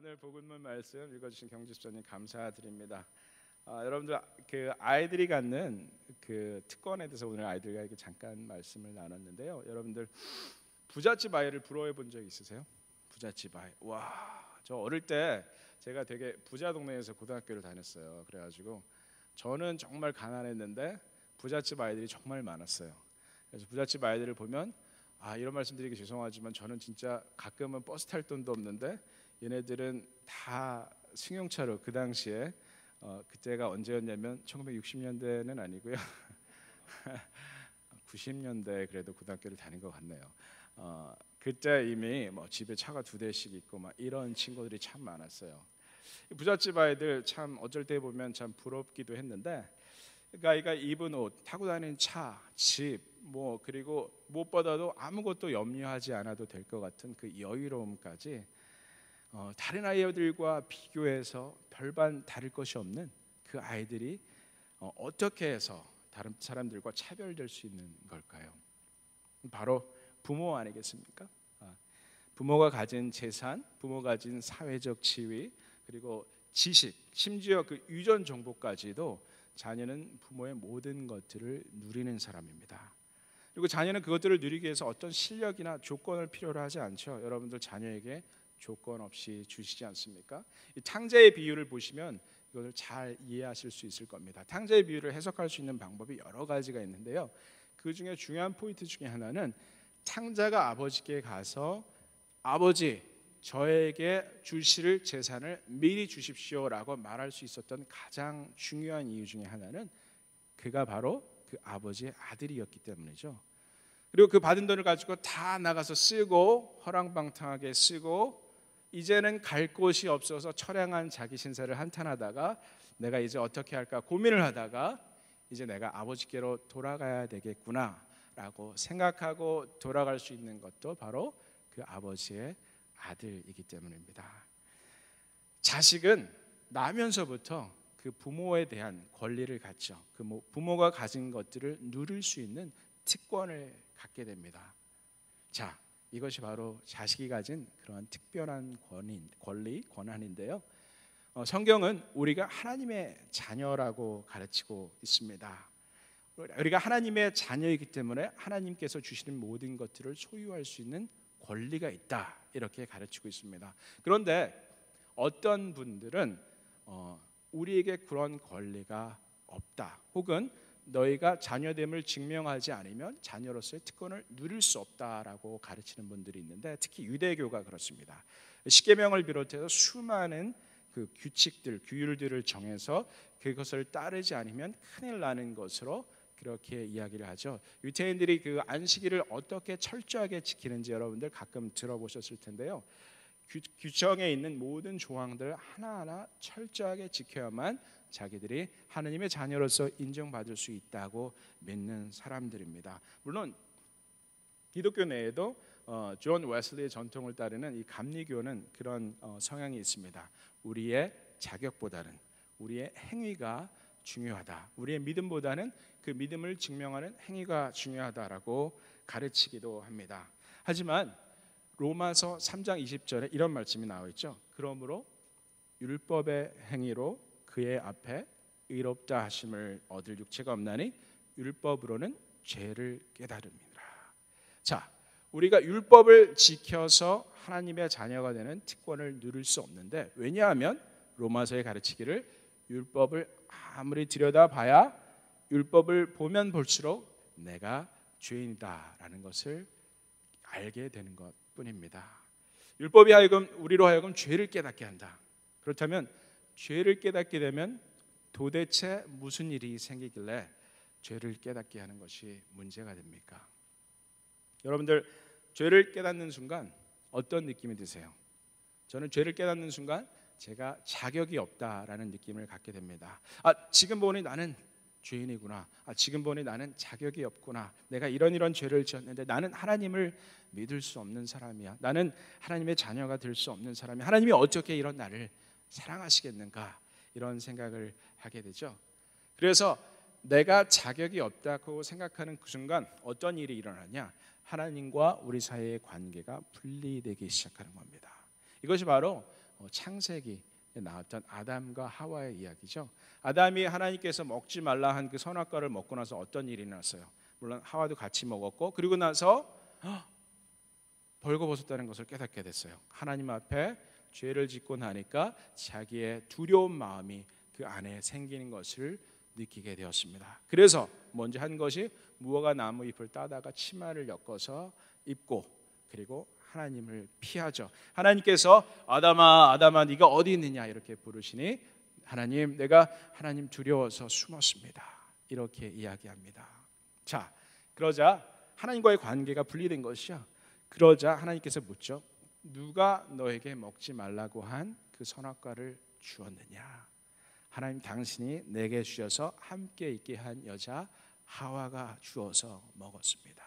오늘 복음문 말씀 읽어주신 경집사님 감사드립니다. 여러분들 그 아이들이 갖는 그 특권에 대해서 오늘 아이들과 이렇게 잠깐 말씀을 나눴는데요. 여러분들 부잣집 아이를 부러워해 본 적 있으세요? 부잣집 아이. 와, 저 어릴 때 제가 되게 부자 동네에서 고등학교를 다녔어요. 그래가지고 저는 정말 가난했는데 부잣집 아이들이 정말 많았어요. 그래서 부잣집 아이들을 보면 이런 말씀드리기 죄송하지만 저는 진짜 가끔은 버스 탈 돈도 없는데 얘네들은 다 승용차로 그 당시에 그때가 언제였냐면 1960년대는 아니고요. 90년대에 그래도 고등학교를 다닌 것 같네요. 그때 이미 뭐 집에 차가 2대씩 있고 막 이런 친구들이 참 많았어요. 부잣집 아이들 참 어쩔 때 보면 참 부럽기도 했는데, 그러니까 입은 옷, 타고 다니는 차, 집, 뭐 그리고 무엇보다도 아무것도 염려하지 않아도 될 것 같은 그 여유로움까지 다른 아이들과 비교해서 별반 다를 것이 없는 그 아이들이 어떻게 해서 다른 사람들과 차별될 수 있는 걸까요? 바로 부모 아니겠습니까? 부모가 가진 재산, 부모가 가진 사회적 지위, 그리고 지식, 심지어 그 유전 정보까지도 자녀는 부모의 모든 것들을 누리는 사람입니다. 그리고 자녀는 그것들을 누리기 위해서 어떤 실력이나 조건을 필요로 하지 않죠. 여러분들 자녀에게 조건 없이 주시지 않습니까? 이 탕자의 비유를 보시면 이것을 잘 이해하실 수 있을 겁니다. 탕자의 비유를 해석할 수 있는 방법이 여러 가지가 있는데요. 그 중에 중요한 포인트 중에 하나는 탕자가 아버지께 가서 아버지, 저에게 주실 재산을 미리 주십시오라고 말할 수 있었던 가장 중요한 이유 중에 하나는 그가 바로 그 아버지의 아들이었기 때문이죠. 그리고 그 받은 돈을 가지고 다 나가서 쓰고 허랑방탕하게 쓰고 이제는 갈 곳이 없어서 처량한 자기 신세를 한탄하다가 내가 이제 어떻게 할까 고민을 하다가 이제 내가 아버지께로 돌아가야 되겠구나라고 생각하고 돌아갈 수 있는 것도 바로 그 아버지의 아들이기 때문입니다. 자식은 나면서부터 그 부모에 대한 권리를 갖죠. 그 부모가 가진 것들을 누릴 수 있는 특권을 갖게 됩니다. 자, 이것이 바로 자식이 가진 그러한 특별한 권한인데요. 성경은 우리가 하나님의 자녀라고 가르치고 있습니다. 우리가 하나님의 자녀이기 때문에 하나님께서 주시는 모든 것들을 소유할 수 있는 권리가 있다, 이렇게 가르치고 있습니다. 그런데 어떤 분들은 우리에게 그런 권리가 없다, 혹은 너희가 자녀됨을 증명하지 않으면 자녀로서의 특권을 누릴 수 없다라고 가르치는 분들이 있는데, 특히 유대교가 그렇습니다. 십계명을 비롯해서 수많은 그 규칙들, 규율들을 정해서 그것을 따르지 않으면 큰일 나는 것으로 그렇게 이야기를 하죠. 유대인들이 그 안식일을 어떻게 철저하게 지키는지 여러분들 가끔 들어보셨을 텐데요. 규정에 있는 모든 조항들을 하나하나 철저하게 지켜야만 자기들이 하나님의 자녀로서 인정받을 수 있다고 믿는 사람들입니다. 물론 기독교 내에도 존 웨슬리의 전통을 따르는 이 감리교는 그런 성향이 있습니다. 우리의 자격보다는 우리의 행위가 중요하다, 우리의 믿음보다는 그 믿음을 증명하는 행위가 중요하다라고 가르치기도 합니다. 하지만 로마서 3장 20절에 이런 말씀이 나와 있죠. 그러므로 율법의 행위로 그의 앞에 의롭다 하심을 얻을 육체가 없나니 율법으로는 죄를 깨달음이라. 자, 우리가 율법을 지켜서 하나님의 자녀가 되는 특권을 누릴 수 없는데, 왜냐하면 로마서에 가르치기를 율법을 아무리 들여다봐야 율법을 보면 볼수록 내가 죄인이다라는 것을 알게 되는 것뿐입니다. 율법이 우리로 하여금 죄를 깨닫게 한다. 그렇다면 죄를 깨닫게 되면 도대체 무슨 일이 생기길래 죄를 깨닫게 하는 것이 문제가 됩니까? 여러분들 죄를 깨닫는 순간 어떤 느낌이 드세요? 저는 죄를 깨닫는 순간 제가 자격이 없다라는 느낌을 갖게 됩니다. 지금 보니 나는 죄인이구나. 지금 보니 나는 자격이 없구나. 내가 이런 죄를 지었는데 나는 하나님을 믿을 수 없는 사람이야. 나는 하나님의 자녀가 될 수 없는 사람이야. 하나님이 어떻게 이런 나를 사랑하시겠는가, 이런 생각을 하게 되죠. 그래서 내가 자격이 없다고 생각하는 그 순간 어떤 일이 일어나냐, 하나님과 우리 사이의 관계가 분리되기 시작하는 겁니다. 이것이 바로 창세기에 나왔던 아담과 하와의 이야기죠. 아담이 하나님께서 먹지 말라 한 그 선악과를 먹고 나서 어떤 일이 났어요? 물론 하와도 같이 먹었고, 그리고 나서 벌거벗었다는 것을 깨닫게 됐어요. 하나님 앞에 죄를 짓고 나니까 자기의 두려운 마음이 그 안에 생기는 것을 느끼게 되었습니다. 그래서 먼저 한 것이 무화과 나무 잎을 따다가 치마를 엮어서 입고, 그리고 하나님을 피하죠. 하나님께서 아담아 아담아 네가 어디 있느냐 이렇게 부르시니 하나님 내가 하나님 두려워서 숨었습니다 이렇게 이야기합니다. 자, 그러자 하나님과의 관계가 분리된 것이죠. 그러자 하나님께서 묻죠. 누가 너에게 먹지 말라고 한 그 선악과를 주었느냐? 하나님 당신이 내게 주셔서 함께 있게 한 여자 하와가 주어서 먹었습니다.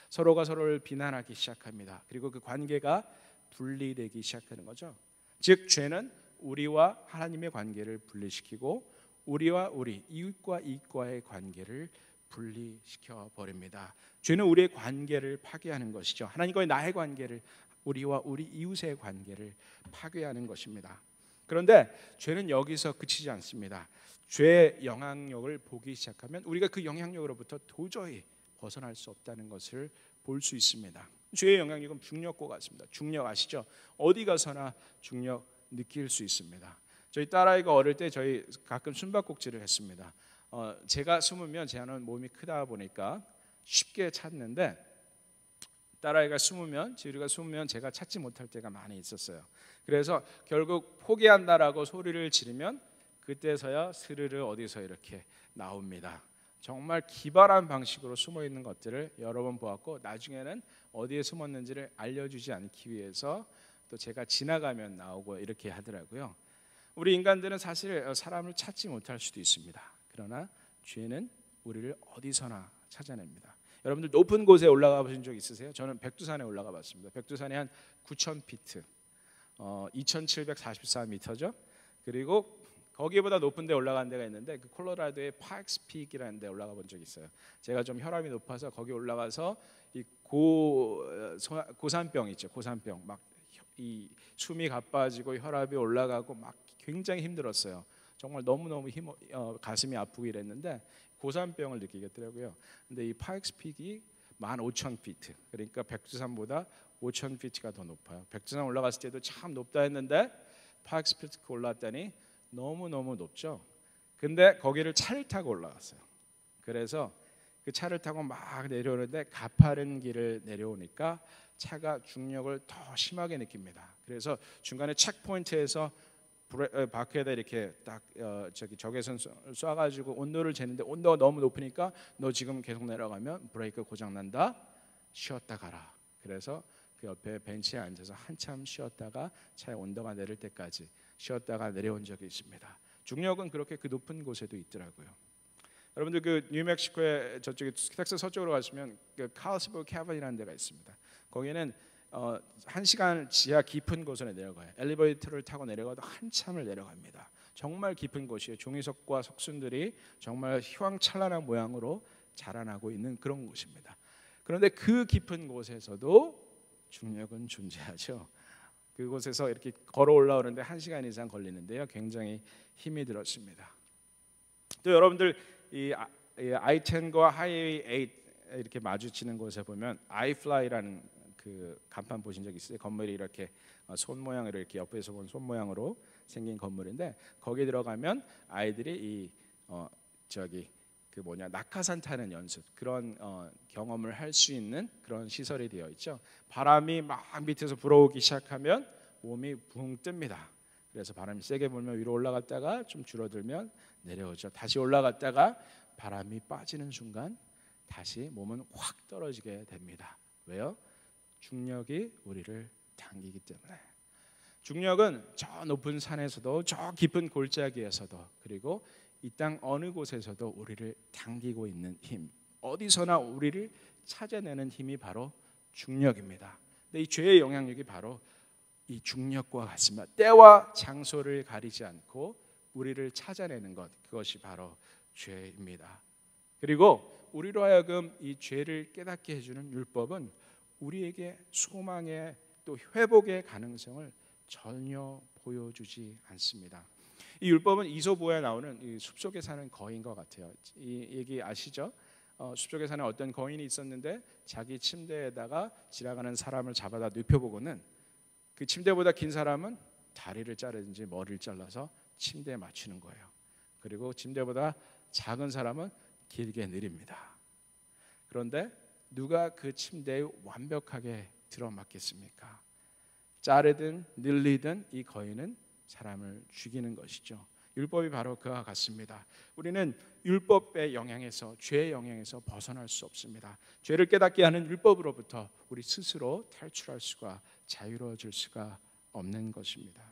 서로가 서로를 비난하기 시작합니다. 그리고 그 관계가 분리되기 시작하는 거죠. 즉 죄는 우리와 하나님의 관계를 분리시키고 우리와 우리 이웃과 이웃과의 관계를 분리시켜 버립니다. 죄는 우리의 관계를 파괴하는 것이죠. 하나님과의 나의 관계를, 우리와 우리 이웃의 관계를 파괴하는 것입니다. 그런데 죄는 여기서 그치지 않습니다. 죄의 영향력을 보기 시작하면 우리가 그 영향력으로부터 도저히 벗어날 수 없다는 것을 볼 수 있습니다. 죄의 영향력은 중력과 같습니다. 중력 아시죠? 어디 가서나 중력 느낄 수 있습니다. 저희 딸아이가 어릴 때 저희 가끔 숨바꼭질을 했습니다. 제가 숨으면 제는 몸이 크다 보니까 쉽게 찾는데 딸아이가 숨으면, 지우리가 숨으면 제가 찾지 못할 때가 많이 있었어요. 그래서 결국 포기한다라고 소리를 지르면 그때서야 스르르 어디서 이렇게 나옵니다. 정말 기발한 방식으로 숨어 있는 것들을 여러 번 보았고, 나중에는 어디에 숨었는지를 알려주지 않기 위해서 또 제가 지나가면 나오고 이렇게 하더라고요. 우리 인간들은 사실 사람을 찾지 못할 수도 있습니다. 그러나 죄는 우리를 어디서나 찾아냅니다. 여러분들 높은 곳에 올라가 보신 적 있으세요? 저는 백두산에 올라가 봤습니다. 백두산이 한 9,000피트, 2,744m죠. 그리고 거기보다 높은 데 올라간 데가 있는데 그 콜로라도의 파익스 픽이라는 데 올라가 본 적이 있어요. 제가 좀 혈압이 높아서 거기 올라가서 이 고산병 있죠. 고산병 막 이 숨이 가빠지고 혈압이 올라가고 막 굉장히 힘들었어요. 정말 너무너무 가슴이 아프고 이랬는데 고산병을 느끼겠더라고요. 근데 이 파익스 픽이 15,000피트, 그러니까 백두산보다 5,000피트가 더 높아요. 백두산 올라갔을 때도 참 높다 했는데 파익스 픽 올라왔더니 너무너무 높죠. 근데 거기를 차를 타고 올라갔어요. 그래서 그 차를 타고 막 내려오는데 가파른 길을 내려오니까 차가 중력을 더 심하게 느낍니다. 그래서 중간에 체크포인트에서 바퀴에다 이렇게 딱 적외선 쏴가지고 온도를 재는데 온도가 너무 높으니까 너 지금 계속 내려가면 브레이크 고장 난다. 쉬었다 가라. 그래서 그 옆에 벤치에 앉아서 한참 쉬었다가 차의 온도가 내릴 때까지 쉬었다가 내려온 적이 있습니다. 중력은 그렇게 그 높은 곳에도 있더라고요. 여러분들 그 뉴멕시코의 저쪽에 텍사스 서쪽으로 가시면 그 칼스버그 캐번이라는 데가 있습니다. 거기는 1시간 지하 깊은 곳으로 내려가요. 엘리베이터를 타고 내려가도 한참을 내려갑니다. 정말 깊은 곳이에요. 종이석과 석순들이 정말 휘황찬란한 모양으로 자라나고 있는 그런 곳입니다. 그런데 그 깊은 곳에서도 중력은 존재하죠. 그곳에서 이렇게 걸어 올라오는데 1시간 이상 걸리는데요. 굉장히 힘이 들었습니다. 또 여러분들 이 I-10과 하이웨이 8 이렇게 마주치는 곳에 보면 아이플라이라는 그 간판 보신 적 있어요? 건물이 이렇게 손 모양으로 이렇게 옆에서 본 손 모양으로 생긴 건물인데 거기 들어가면 아이들이 낙하산 타는 연습 그런 경험을 할 수 있는 그런 시설이 되어 있죠. 바람이 막 밑에서 불어오기 시작하면 몸이 붕 뜹니다. 그래서 바람이 세게 불면 위로 올라갔다가 좀 줄어들면 내려오죠. 다시 올라갔다가 바람이 빠지는 순간 다시 몸은 확 떨어지게 됩니다. 왜요? 중력이 우리를 당기기 때문에. 중력은 저 높은 산에서도 저 깊은 골짜기에서도 그리고 이 땅 어느 곳에서도 우리를 당기고 있는 힘, 어디서나 우리를 찾아내는 힘이 바로 중력입니다. 근데 이 죄의 영향력이 바로 이 중력과 같습니다. 때와 장소를 가리지 않고 우리를 찾아내는 것, 그것이 바로 죄입니다. 그리고 우리로 하여금 이 죄를 깨닫게 해주는 율법은 우리에게 소망의 또 회복의 가능성을 전혀 보여주지 않습니다. 이 율법은 이솝우에 나오는 이 숲속에 사는 거인과 같아요. 이 얘기 아시죠? 숲속에 사는 어떤 거인이 있었는데 자기 침대에다가 지나가는 사람을 잡아다 눕혀보고는 그 침대보다 긴 사람은 다리를 자르든지 머리를 잘라서 침대에 맞추는 거예요. 그리고 침대보다 작은 사람은 길게 내립니다. 그런데 누가 그 침대에 완벽하게 들어맞겠습니까? 자르든 늘리든 이 거인은 사람을 죽이는 것이죠. 율법이 바로 그와 같습니다. 우리는 율법의 영향에서, 죄의 영향에서 벗어날 수 없습니다. 죄를 깨닫게 하는 율법으로부터 우리 스스로 탈출할 수가, 자유로워질 수가 없는 것입니다.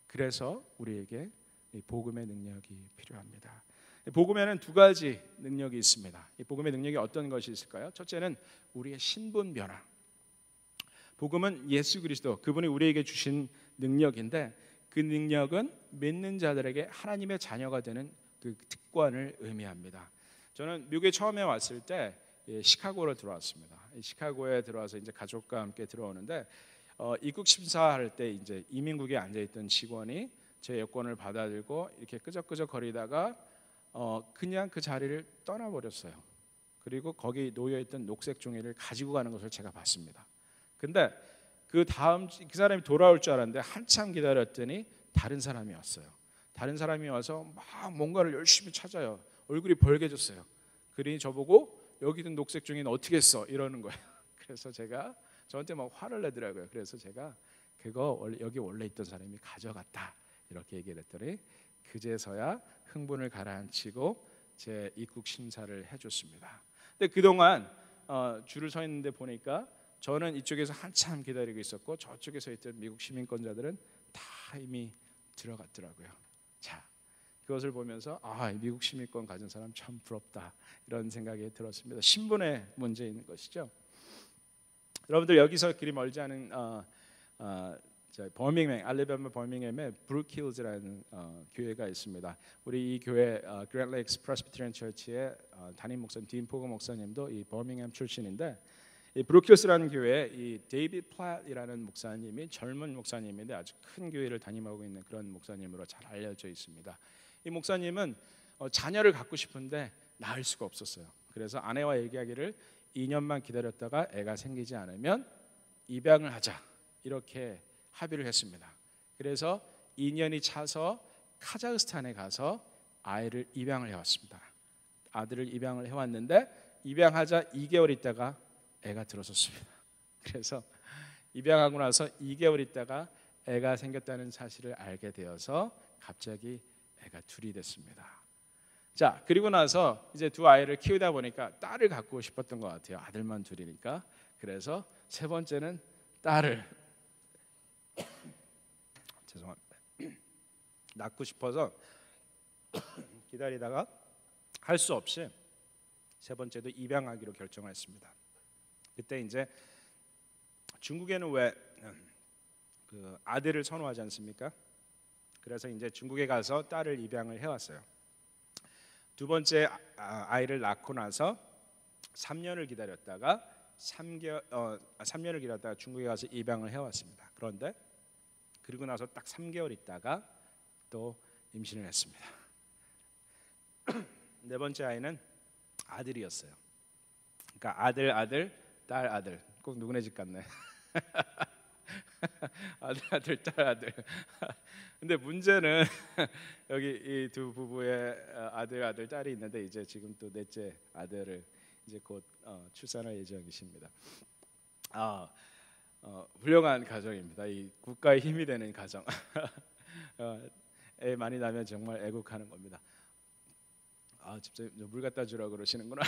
그래서 우리에게 이 복음의 능력이 필요합니다. 복음에는 두 가지 능력이 있습니다. 이 복음의 능력이 어떤 것이 있을까요? 첫째는 우리의 신분 변화. 복음은 예수 그리스도, 그분이 우리에게 주신 능력인데 그 능력은 믿는 자들에게 하나님의 자녀가 되는 그 특권을 의미합니다. 저는 미국에 처음에 왔을 때 시카고로 들어왔습니다. 시카고에 들어와서 이제 가족과 함께 들어오는데 입국 심사할 때 이제 이민국에 앉아 있던 직원이 제 여권을 받아들고 이렇게 끄적끄적 거리다가 그냥 그 자리를 떠나버렸어요. 그리고 거기 놓여 있던 녹색 종이를 가지고 가는 것을 제가 봤습니다. 근데 그 사람이 돌아올 줄 알았는데 한참 기다렸더니 다른 사람이 왔어요. 다른 사람이 와서 막 뭔가를 열심히 찾아요. 얼굴이 벌개졌어요. 그러니 저보고 여기 있는 녹색 종이는 어떻게 했어? 이러는 거예요. 그래서 제가 저한테 막 화를 내더라고요. 그래서 제가 그거 여기 원래 있던 사람이 가져갔다 이렇게 얘기를 했더니 그제서야 흥분을 가라앉히고 제 입국 심사를 해줬습니다. 근데 그동안 줄을 서 있는데 보니까 저는 이쪽에서 한참 기다리고 있었고 저쪽에 서 있던 미국 시민권자들은 다 이미 들어갔더라고요. 자, 그것을 보면서 미국 시민권 가진 사람 참 부럽다 이런 생각이 들었습니다. 신분의 문제인 것이죠. 여러분들 여기서 그리 멀지 않은 버밍엄, 알래바마 버밍엄에 브룩힐즈라는 교회가 있습니다. 우리 이 교회 그랜드 레이크스 프레스비테리안 처치의 담임 목사님 딘 포거 목사님도 이 버밍엄 출신인데 이 브룩힐스라는 교회에 이 데이비드 플랫이라는 목사님이 젊은 목사님인데 아주 큰 교회를 담임하고 있는 그런 목사님으로 잘 알려져 있습니다. 이 목사님은 자녀를 갖고 싶은데 낳을 수가 없었어요. 그래서 아내와 얘기하기를 2년만 기다렸다가 애가 생기지 않으면 입양을 하자 이렇게 합의를 했습니다. 그래서 2년이 차서 카자흐스탄에 가서 아이를 입양을 해왔습니다. 아들을 입양을 해왔는데 입양하자 2개월 있다가 애가 들어섰습니다. 그래서 입양하고 나서 2개월 있다가 애가 생겼다는 사실을 알게 되어서 갑자기 애가 둘이 됐습니다. 자, 그리고 나서 이제 두 아이를 키우다 보니까 딸을 갖고 싶었던 것 같아요. 아들만 둘이니까. 그래서 세 번째는 딸을 죄송합니다. 낳고 싶어서 기다리다가 할 수 없이 세 번째도 입양하기로 결정했습니다. 그때 이제 중국에는 왜 그 아들을 선호하지 않습니까? 그래서 이제 중국에 가서 딸을 입양을 해왔어요. 두 번째 아이를 낳고 나서 3년을 기다렸다가 3년을 기다렸다가 중국에 가서 입양을 해왔습니다. 그런데 그리고 나서 딱 3개월 있다가 또 임신을 했습니다. 네 번째 아이는 아들이었어요. 그러니까 아들, 딸, 아들. 꼭 누구네 집 같네. 아들, 딸. 근데 문제는 여기 이 두 부부의 아들, 딸이 있는데 이제 지금 또 넷째 아들을 이제 곧 출산할 예정이십니다. 훌륭한 가정입니다. 이 국가의 힘이 되는 가정. 애 많이 나면 정말 애국하는 겁니다. 집사님 물 갖다 주라 그러시는구나.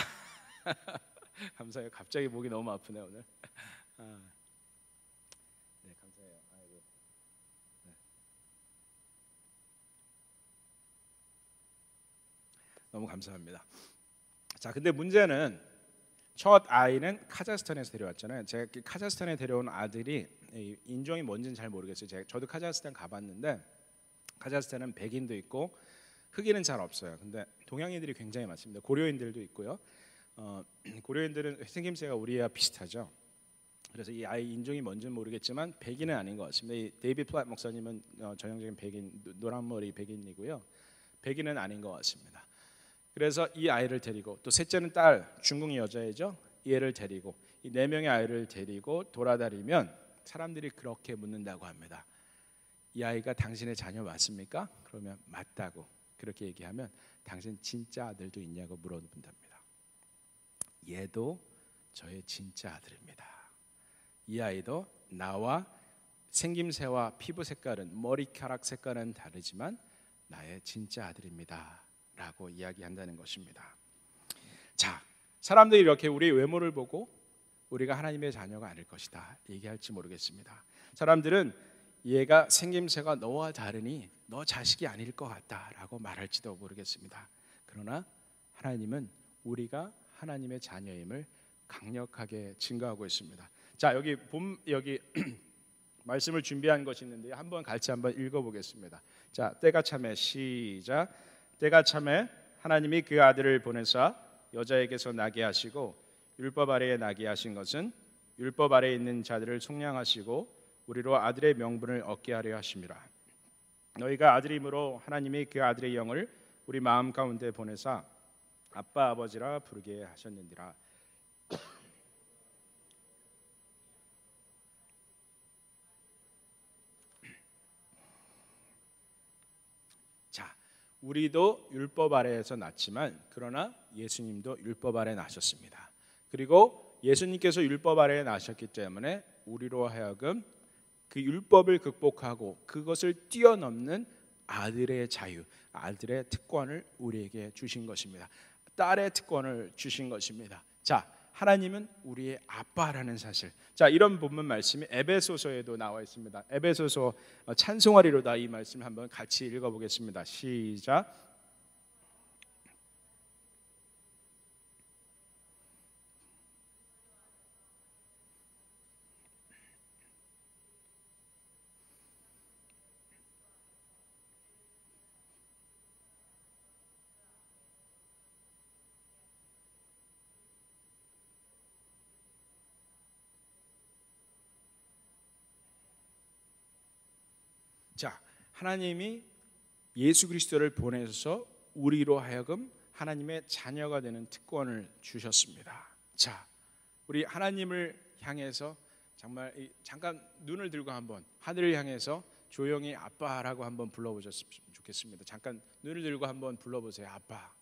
감사해요. 갑자기 목이 너무 아프네 오늘. 네, 감사해요. 아이고. 네. 너무 감사합니다. 자, 근데 문제는 첫 아이는 카자흐스탄에서 데려왔잖아요. 제가 카자흐스탄에 데려온 아들이 인종이 뭔지는 잘 모르겠어요. 저도 카자흐스탄 가봤는데 카자흐스탄은 백인도 있고 흑인은 잘 없어요. 근데 동양인들이 굉장히 많습니다. 고려인들도 있고요. 고려인들은 생김새가 우리와 비슷하죠. 그래서 이 아이 인종이 뭔지는 모르겠지만 백인은 아닌 것 같습니다. 이 데이비 플랫 목사님은 전형적인 백인, 노란 머리 백인이고요. 백인은 아닌 것 같습니다. 그래서 이 아이를 데리고, 또 셋째는 딸, 중국 여자애죠. 이 애를 데리고, 이 네 명의 아이를 데리고 돌아다니면 사람들이 그렇게 묻는다고 합니다. 이 아이가 당신의 자녀 맞습니까? 그러면 맞다고 그렇게 얘기하면 당신 진짜 아들도 있냐고 물어본답니다. 얘도 저의 진짜 아들입니다. 이 아이도 나와 생김새와 피부 색깔은, 머리카락 색깔은 다르지만 나의 진짜 아들입니다 라고 이야기한다는 것입니다. 자, 사람들이 이렇게 우리의 외모를 보고 우리가 하나님의 자녀가 아닐 것이다 얘기할지 모르겠습니다. 사람들은 얘가 생김새가 너와 다르니 너 자식이 아닐 것 같다라고 말할지도 모르겠습니다. 그러나 하나님은 우리가 하나님의 자녀임을 강력하게 증거하고 있습니다. 자, 여기 말씀을 준비한 것이 있는데 한번 같이 한번 읽어보겠습니다. 자, 때가 참에 시작. 때가 참에 하나님이 그 아들을 보내사 여자에게서 나게 하시고 율법 아래에 나게 하신 것은 율법 아래에 있는 자들을 속량하시고 우리로 아들의 명분을 얻게 하려 하심이라. 너희가 아들임으로 하나님이 그 아들의 영을 우리 마음 가운데 보내사 아빠 아버지라 부르게 하셨느니라. 자, 우리도 율법 아래에서 났지만 그러나 예수님도 율법 아래 나셨습니다. 그리고 예수님께서 율법 아래에 나셨기 때문에 우리로 하여금 그 율법을 극복하고 그것을 뛰어넘는 아들의 자유, 아들의 특권을 우리에게 주신 것입니다. 딸의 특권을 주신 것입니다. 자, 하나님은 우리의 아빠라는 사실. 자, 이런 본문 말씀이 에베소서에도 나와 있습니다. 에베소서 찬송하리로다 이 말씀 한번 같이 읽어보겠습니다. 시작. 자, 하나님이 예수 그리스도를 보내셔서 우리로 하여금 하나님의 자녀가 되는 특권을 주셨습니다. 자, 우리 하나님을 향해서 정말 잠깐 눈을 들고 한번 하늘을 향해서 조용히 아빠라고 한번 불러보셨으면 좋겠습니다. 잠깐 눈을 들고 한번 불러보세요. 아빠,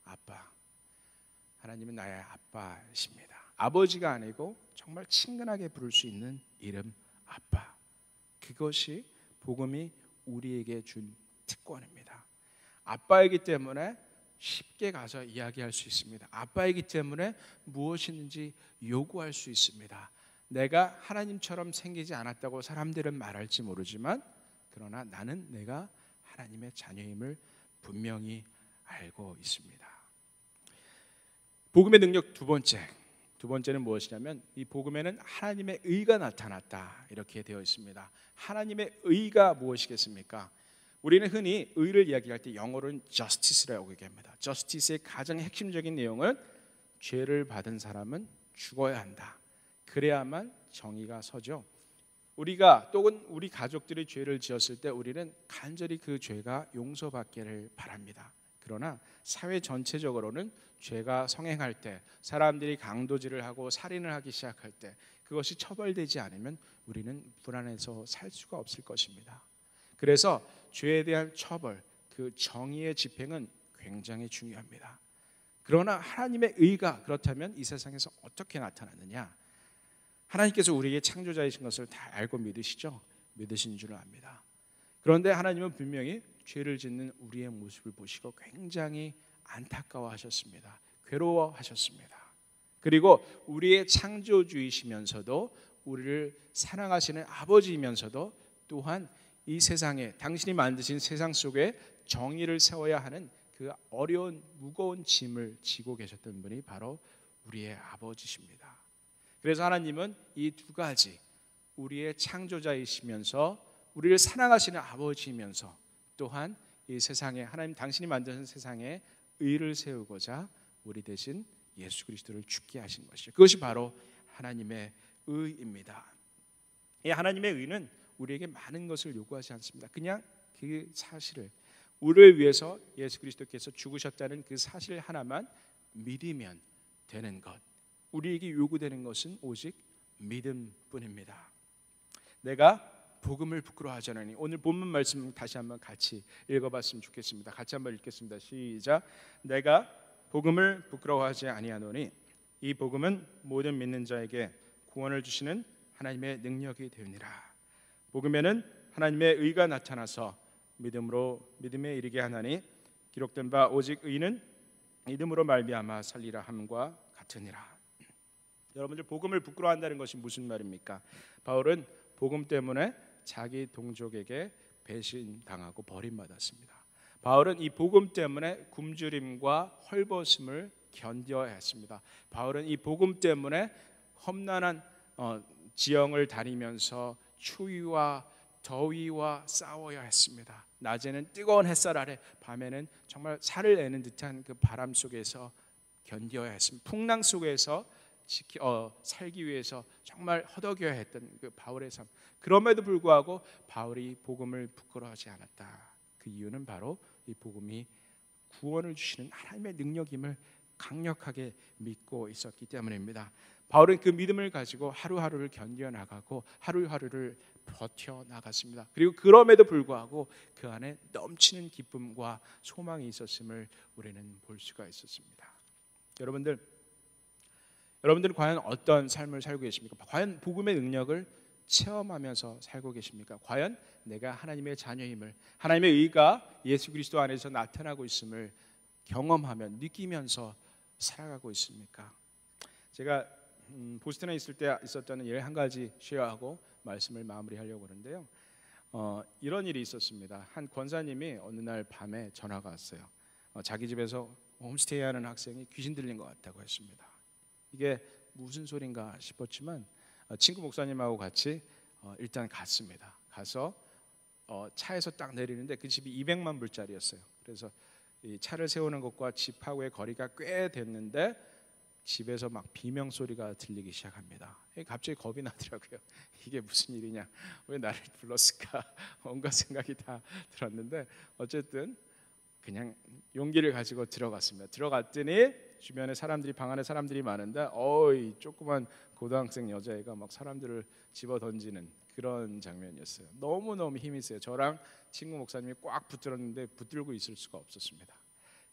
아빠. 하나님은 나의 아빠이십니다. 아버지가 아니고 정말 친근하게 부를 수 있는 이름 아빠. 그것이 복음이 우리에게 준 특권입니다. 아빠이기 때문에 쉽게 가서 이야기할 수 있습니다. 아빠이기 때문에 무엇이든지 요구할 수 있습니다. 내가 하나님처럼 생기지 않았다고 사람들은 말할지 모르지만 그러나 나는 내가 하나님의 자녀임을 분명히 알고 있습니다. 복음의 능력 두 번째는 무엇이냐면 이 복음에는 하나님의 의가 나타났다 이렇게 되어 있습니다. 하나님의 의가 무엇이겠습니까? 우리는 흔히 의를 이야기할 때 영어로는 justice라고 얘기합니다. justice의 가장 핵심적인 내용은 죄를 받은 사람은 죽어야 한다. 그래야만 정의가 서죠. 우리가 또는 우리 가족들이 죄를 지었을 때 우리는 간절히 그 죄가 용서받기를 바랍니다. 그러나 사회 전체적으로는 죄가 성행할 때, 사람들이 강도질을 하고 살인을 하기 시작할 때 그것이 처벌되지 않으면 우리는 불안해서 살 수가 없을 것입니다. 그래서 죄에 대한 처벌, 그 정의의 집행은 굉장히 중요합니다. 그러나 하나님의 의가 그렇다면 이 세상에서 어떻게 나타나느냐? 하나님께서 우리에게 창조자이신 것을 다 알고 믿으시죠? 믿으신 줄 압니다. 그런데 하나님은 분명히 죄를 짓는 우리의 모습을 보시고 굉장히 안타까워하셨습니다. 괴로워하셨습니다. 그리고 우리의 창조주이시면서도 우리를 사랑하시는 아버지이면서도 또한 이 세상에 당신이 만드신 세상 속에 정의를 세워야 하는 그 어려운 무거운 짐을 지고 계셨던 분이 바로 우리의 아버지십니다. 그래서 하나님은 이 두 가지, 우리의 창조자이시면서 우리를 사랑하시는 아버지이면서 또한 이 세상에 하나님 당신이 만드신 세상에 의를 세우고자 우리 대신 예수 그리스도를 죽게 하신 것이죠. 그것이 바로 하나님의 의입니다. 이 하나님의 의는 우리에게 많은 것을 요구하지 않습니다. 그냥 그 사실을, 우리를 위해서 예수 그리스도께서 죽으셨다는 그 사실 하나만 믿으면 되는 것. 우리에게 요구되는 것은 오직 믿음뿐입니다. 내가 복음을 부끄러워하지 않으니, 오늘 본문 말씀 다시 한번 같이 읽어봤으면 좋겠습니다. 같이 한번 읽겠습니다. 시작. 내가 복음을 부끄러워하지 아니하노니 이 복음은 모든 믿는 자에게 구원을 주시는 하나님의 능력이 되느니라. 복음에는 하나님의 의가 나타나서 믿음으로 믿음에 이르게 하나니 기록된 바 오직 의는 믿음으로 말미암아 살리라 함과 같으니라. 여러분들, 복음을 부끄러워한다는 것이 무슨 말입니까? 바울은 복음 때문에 자기 동족에게 배신당하고 버림받았습니다. 바울은 이 복음 때문에 굶주림과 헐벗음을 견뎌야 했습니다. 바울은 이 복음 때문에 험난한 지형을 다니면서 추위와 더위와 싸워야 했습니다. 낮에는 뜨거운 햇살 아래, 밤에는 정말 살을 내는 듯한 그 바람 속에서 견뎌야 했습니다. 풍랑 속에서 살기 위해서 정말 허덕여야 했던 그 바울의 삶. 그럼에도 불구하고 바울이 복음을 부끄러워하지 않았다. 그 이유는 바로 이 복음이 구원을 주시는 하나님의 능력임을 강력하게 믿고 있었기 때문입니다. 바울은 그 믿음을 가지고 하루하루를 견뎌나가고 하루하루를 버텨나갔습니다. 그리고 그럼에도 불구하고 그 안에 넘치는 기쁨과 소망이 있었음을 우리는 볼 수가 있었습니다. 여러분들은 과연 어떤 삶을 살고 계십니까? 과연 복음의 능력을 체험하면서 살고 계십니까? 과연 내가 하나님의 자녀임을, 하나님의 의가 예수 그리스도 안에서 나타나고 있음을 경험하며 느끼면서 살아가고 있습니까? 제가 보스턴에 있을 때 있었던 일 한 가지 쉐어하고 말씀을 마무리하려고 하는데요. 이런 일이 있었습니다. 한 권사님이 어느 날 밤에 전화가 왔어요. 자기 집에서 홈스테이하는 학생이 귀신 들린 것 같다고 했습니다. 이게 무슨 소린가 싶었지만 친구 목사님하고 같이 일단 갔습니다. 가서 차에서 딱 내리는데 그 집이 200만 불짜리였어요. 그래서 이 차를 세우는 것과 집하고의 거리가 꽤 됐는데 집에서 막 비명 소리가 들리기 시작합니다. 갑자기 겁이 나더라고요. 이게 무슨 일이냐, 왜 나를 불렀을까, 온갖 생각이 다 들었는데 어쨌든 그냥 용기를 가지고 들어갔습니다. 들어갔더니 주변에 사람들이, 방 안에 사람들이 많은데 이 조그만 고등학생 여자애가 막 사람들을 집어 던지는 그런 장면이었어요. 너무너무 힘이 세요. 저랑 친구 목사님이 꽉 붙들었는데 붙들고 있을 수가 없었습니다.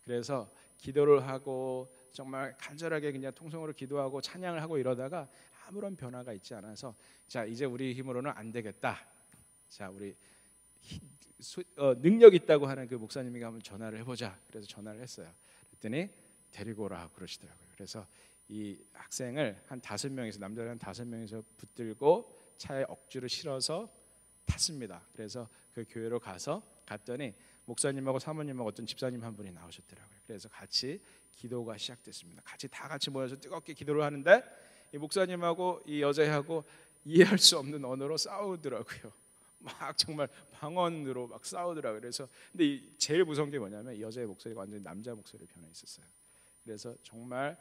그래서 기도를 하고 정말 간절하게 그냥 통성으로 기도하고 찬양을 하고 이러다가 아무런 변화가 있지 않아서, 자, 이제 우리 힘으로는 안 되겠다. 자, 우리 능력 있다고 하는 그 목사님에게 한번 전화를 해보자. 그래서 전화를 했어요. 그랬더니 데리고 오라 그러시더라고요. 그래서 이 학생을 한 5명에서, 남자를 한 5명에서 붙들고 차에 억지로 실어서 탔습니다. 그래서 그 교회로 갔더니 목사님하고 사모님하고 어떤 집사님 한 분이 나오셨더라고요. 그래서 같이 기도가 시작됐습니다. 다 같이 모여서 뜨겁게 기도를 하는데 이 목사님하고 이 여자애하고 이해할 수 없는 언어로 싸우더라고요. 막 정말 방언으로 막 싸우더라고요. 그래서 근데 제일 무서운 게 뭐냐면 이 여자의 목소리가 완전히 남자 목소리로 변해 있었어요. 그래서 정말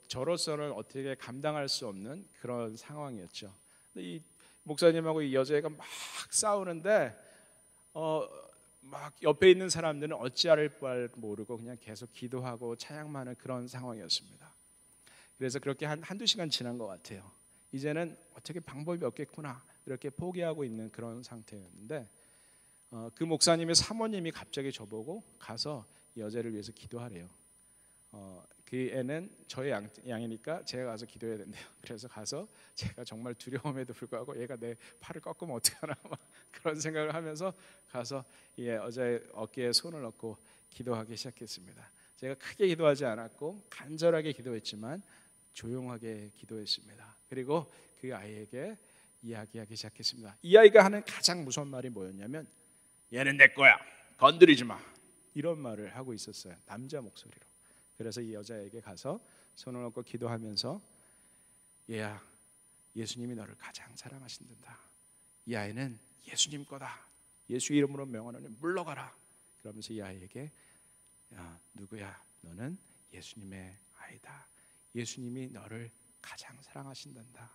저로서는 어떻게 감당할 수 없는 그런 상황이었죠. 근데 이 목사님하고 이 여자애가 막 싸우는데 막 옆에 있는 사람들은 어찌할 바를 모르고 그냥 계속 기도하고 찬양만 하는 그런 상황이었습니다. 그래서 그렇게 한두 시간 지난 것 같아요. 이제는 어떻게 방법이 없겠구나 이렇게 포기하고 있는 그런 상태였는데 그 목사님의 사모님이 갑자기 저보고 가서 이 여자를 위해서 기도하래요. 그 애는 저의 양이니까 제가 가서 기도해야 된대요. 그래서 가서 제가 정말 두려움에도 불구하고 얘가 내 팔을 꺾으면 어떡하나 막 그런 생각을 하면서 가서 이 여자의 어깨에 손을 얹고 기도하기 시작했습니다. 제가 크게 기도하지 않았고 간절하게 기도했지만 조용하게 기도했습니다. 그리고 그 아이에게 이야기하기 시작했습니다. 이 아이가 하는 가장 무서운 말이 뭐였냐면 얘는 내 거야, 건드리지 마, 이런 말을 하고 있었어요. 남자 목소리로. 그래서 이 여자에게 가서 손을 얹고 기도하면서 얘야, 예수님이 너를 가장 사랑하신단다. 이 아이는 예수님 거다. 예수 이름으로 명하노니 물러가라. 그러면서 이 아이에게 야, 누구야? 너는 예수님의 아이다. 예수님이 너를 가장 사랑하신단다.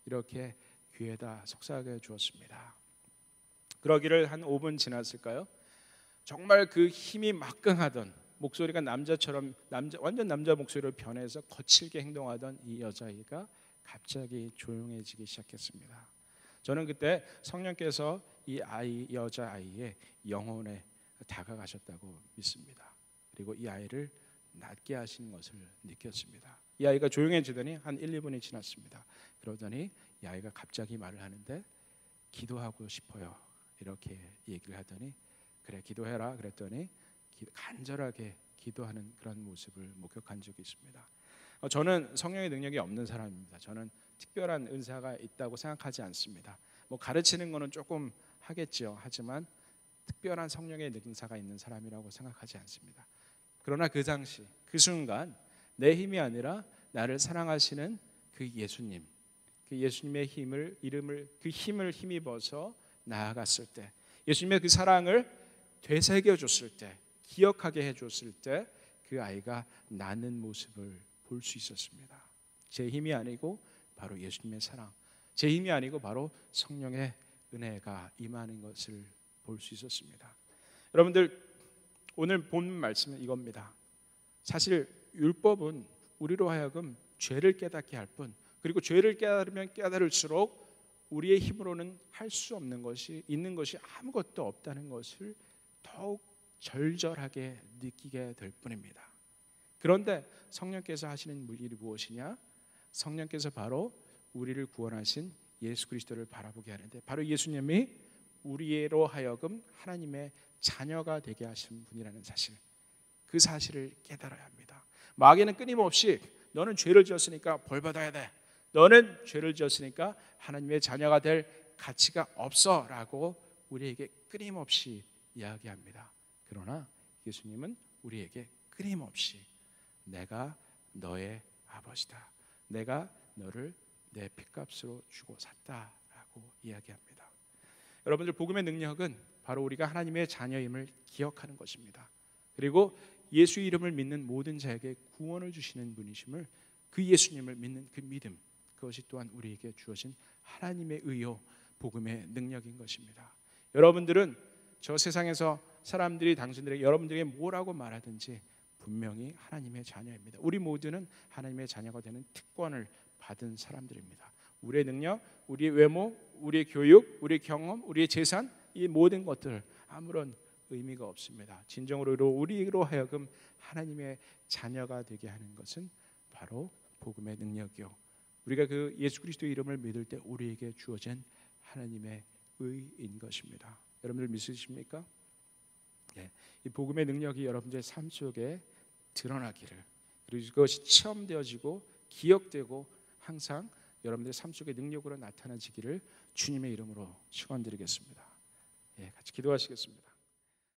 이렇게 귀에다 속삭여 주었습니다. 그러기를 한 5분 지났을까요? 정말 그 힘이 막강하던 목소리가 남자처럼 완전 남자 목소리로 변해서 거칠게 행동하던 이 여자아이가 갑자기 조용해지기 시작했습니다. 저는 그때 성령께서 이 여자아이의 영혼에 다가가셨다고 믿습니다. 그리고 이 아이를 낫게 하신 것을 느꼈습니다. 이 아이가 조용해지더니 한 1, 2분이 지났습니다. 그러더니 이 아이가 갑자기 말을 하는데 기도하고 싶어요. 이렇게 얘기를 하더니 그래 기도해라 그랬더니 간절하게 기도하는 그런 모습을 목격한 적이 있습니다. 저는 성령의 능력이 없는 사람입니다. 저는 특별한 은사가 있다고 생각하지 않습니다. 뭐 가르치는 거는 조금 하겠죠. 하지만 특별한 성령의 능사가 있는 사람이라고 생각하지 않습니다. 그러나 그 당시 그 순간 내 힘이 아니라 나를 사랑하시는 그 예수님, 그 예수님의 힘을 힘입어서 나아갔을 때, 예수님의 그 사랑을 되새겨 줬을 때, 기억하게 해줬을 때 그 아이가 나는 모습을 볼 수 있었습니다. 제 힘이 아니고 바로 예수님의 사랑, 제 힘이 아니고 바로 성령의 은혜가 임하는 것을 볼 수 있었습니다. 여러분들 오늘 본 말씀은 이겁니다. 사실 율법은 우리로 하여금 죄를 깨닫게 할 뿐, 그리고 죄를 깨달으면 깨달을수록 우리의 힘으로는 할 수 없는 것이 있는 것이 아무것도 없다는 것을 더욱 절절하게 느끼게 될 뿐입니다. 그런데 성령께서 하시는 일이 무엇이냐? 성령께서 바로 우리를 구원하신 예수 그리스도를 바라보게 하는데, 바로 예수님이 우리로 하여금 하나님의 자녀가 되게 하신 분이라는 사실, 그 사실을 깨달아야 합니다. 마귀는 끊임없이 너는 죄를 지었으니까 벌 받아야 돼, 너는 죄를 지었으니까 하나님의 자녀가 될 가치가 없어 라고 우리에게 끊임없이 이야기합니다. 그러나 예수님은 우리에게 끊임없이 내가 너의 아버지다, 내가 너를 내 핏값으로 주고 샀다라고 이야기합니다. 여러분들, 복음의 능력은 바로 우리가 하나님의 자녀임을 기억하는 것입니다. 그리고 예수 이름을 믿는 모든 자에게 구원을 주시는 분이심을, 그 예수님을 믿는 그 믿음, 그것이 또한 우리에게 주어진 하나님의 의요, 복음의 능력인 것입니다. 여러분들은 저 세상에서 사람들이 당신들에게 여러분들에게 뭐라고 말하든지 분명히 하나님의 자녀입니다. 우리 모두는 하나님의 자녀가 되는 특권을 받은 사람들입니다. 우리의 능력, 우리의 외모, 우리의 교육, 우리의 경험, 우리의 재산, 이 모든 것들 아무런 의미가 없습니다. 진정으로 우리로 하여금 하나님의 자녀가 되게 하는 것은 바로 복음의 능력이요, 우리가 그 예수 그리스도 이름을 믿을 때 우리에게 주어진 하나님의 의인 것입니다. 여러분들 믿으십니까? 예, 이 복음의 능력이 여러분들의 삶 속에 드러나기를, 그리고 그것이 체험되어지고 기억되고 항상 여러분들의 삶 속의 능력으로 나타나지기를 주님의 이름으로 축원드리겠습니다. 예, 같이 기도하시겠습니다.